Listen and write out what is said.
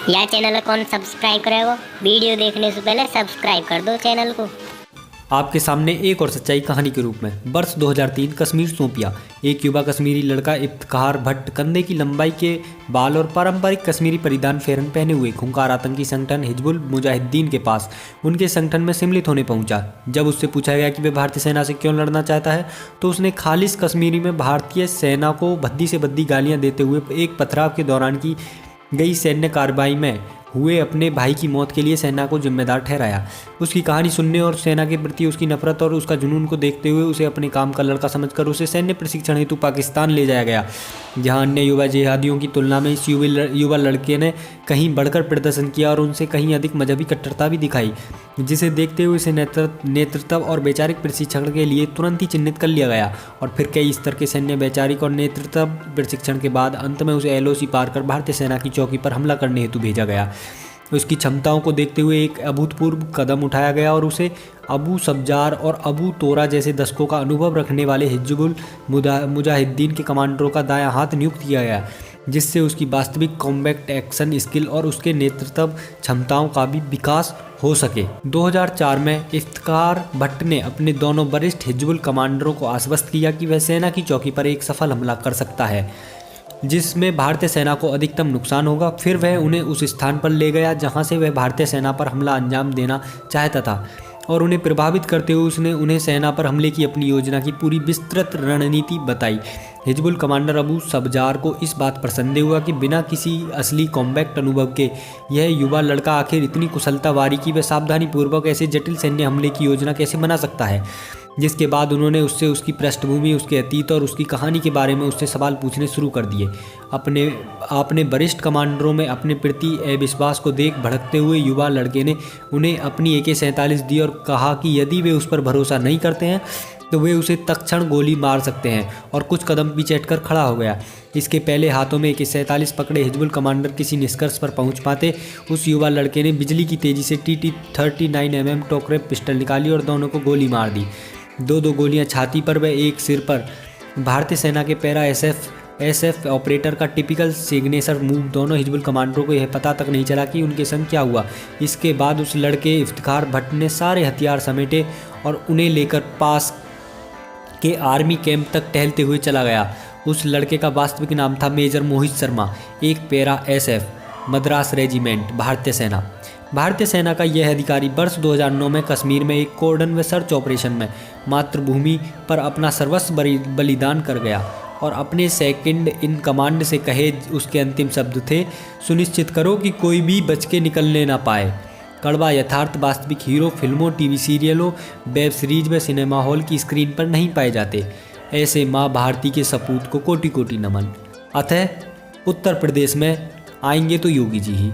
यार चैनल को कौन सब्सक्राइब करेगा? वीडियो देखने से पहले सब्सक्राइब कर दो चैनल को। आपके सामने एक और सच्चाई कहानी के रूप में। वर्ष 2003 कश्मीर शोपियां। एक युवा कश्मीरी लड़का इफ्तिखार भट्ट कंधे की लंबाई के बाल और पारंपरिक कश्मीरी परिधान फेरन पहने हुए खूंखार आतंकी संगठन हिजबुल मुजाहिद्दीन के पास उनके संगठन में सम्मिलित होने पहुंचा। जब उससे पूछा गया कि वह भारतीय सेना से क्यों लड़ना चाहता है तो उसने खालिश कश्मीरी में भारतीय सेना को भद्दी से भद्दी गालियाँ देते हुए एक पथराव के दौरान की गई सैन्य कार्रवाई में हुए अपने भाई की मौत के लिए सेना को जिम्मेदार ठहराया। उसकी कहानी सुनने और सेना के प्रति उसकी नफरत और उसका जुनून को देखते हुए उसे अपने काम का लड़का समझकर उसे सैन्य प्रशिक्षण हेतु पाकिस्तान ले जाया गया, जहां अन्य युवा जिहादियों की तुलना में इस युवा लड़के ने कहीं बढ़कर प्रदर्शन किया और उनसे कहीं अधिक मजहबी कट्टरता भी दिखाई, जिसे देखते हुए उसे नेतृत्व और वैचारिक प्रशिक्षण के लिए तुरंत ही चिन्हित कर लिया गया और फिर कई स्तर के सैन्य वैचारिक और नेतृत्व प्रशिक्षण के बाद अंत में उसे LOC पार कर भारतीय सेना की चौकी पर हमला करने हेतु भेजा गया। उसकी क्षमताओं को देखते हुए एक अभूतपूर्व कदम उठाया गया और उसे अबू सब्जार और अबू तोरा जैसे दशकों का अनुभव रखने वाले हिजबुल मुजाहिद्दीन के कमांडरों का दायां हाथ नियुक्त किया गया, जिससे उसकी वास्तविक कॉम्बैट एक्शन स्किल और उसके नेतृत्व क्षमताओं का भी विकास हो सके। 2004 में इफ्तिखार भट्ट ने अपने दोनों वरिष्ठ हिजबुल कमांडरों को आश्वस्त किया कि वह सेना की चौकी पर एक सफल हमला कर सकता है जिसमें भारतीय सेना को अधिकतम नुकसान होगा। फिर वह उन्हें उस स्थान पर ले गया जहां से वह भारतीय सेना पर हमला अंजाम देना चाहता था और उन्हें प्रभावित करते हुए उसने उन्हें सेना पर हमले की अपनी योजना की पूरी विस्तृत रणनीति बताई। हिजबुल कमांडर अबू सब्जार को इस बात पर संदेह हुआ कि बिना किसी असली कॉम्बैट अनुभव के यह युवा लड़का आखिर इतनी कुशलता बारीकी व सावधानी पूर्वक ऐसे जटिल सैन्य हमले की योजना कैसे बना सकता है। जिसके बाद उन्होंने उससे उसकी पृष्ठभूमि, उसके अतीत और उसकी कहानी के बारे में उससे सवाल पूछने शुरू कर दिए। अपने वरिष्ठ कमांडरों में अपने प्रति अविश्वास को देख भड़कते हुए युवा लड़के ने उन्हें अपनी AK-47 दी और कहा कि यदि वे उस पर भरोसा नहीं करते हैं तो वे उसे तत्क्षण गोली मार सकते हैं, और कुछ कदम पीछे हटकर खड़ा हो गया। इसके पहले हाथों में AK-47 पकड़े हिजबुल कमांडर किसी निष्कर्ष पर पहुंच पाते, उस युवा लड़के ने बिजली की तेजी से TT-39mm टोकरेप पिस्टल निकाली और दोनों को गोली मार दी। दो गोलियां छाती पर व एक सिर पर। भारतीय सेना के पैरा SF ऑपरेटर का टिपिकल सिग्नेचर मूव। दोनों हिजबुल कमांडरों को यह पता तक नहीं चला कि उनके संग क्या हुआ। इसके बाद उस लड़के इफ्तिखार भट्ट ने सारे हथियार समेटे और उन्हें लेकर पास के आर्मी कैंप तक टहलते हुए चला गया। उस लड़के का वास्तविक नाम था मेजर मोहित शर्मा, एक पैरा SF मद्रास रेजिमेंट, भारतीय सेना। भारतीय सेना का यह अधिकारी वर्ष 2009 में कश्मीर में एक कोर्डन व सर्च ऑपरेशन में मातृभूमि पर अपना सर्वस्व बलिदान कर गया और अपने सेकंड इन कमांड से कहे उसके अंतिम शब्द थे, सुनिश्चित करो कि कोई भी बच के निकलने ना पाए। कड़वा यथार्थ वास्तविक हीरो फिल्मों, TV सीरियलों, वेब सीरीज व सिनेमा हॉल की स्क्रीन पर नहीं पाए जाते। ऐसे माँ भारती के सपूत को कोटि कोटि नमन। अतः उत्तर प्रदेश में आएंगे तो योगी जी ही।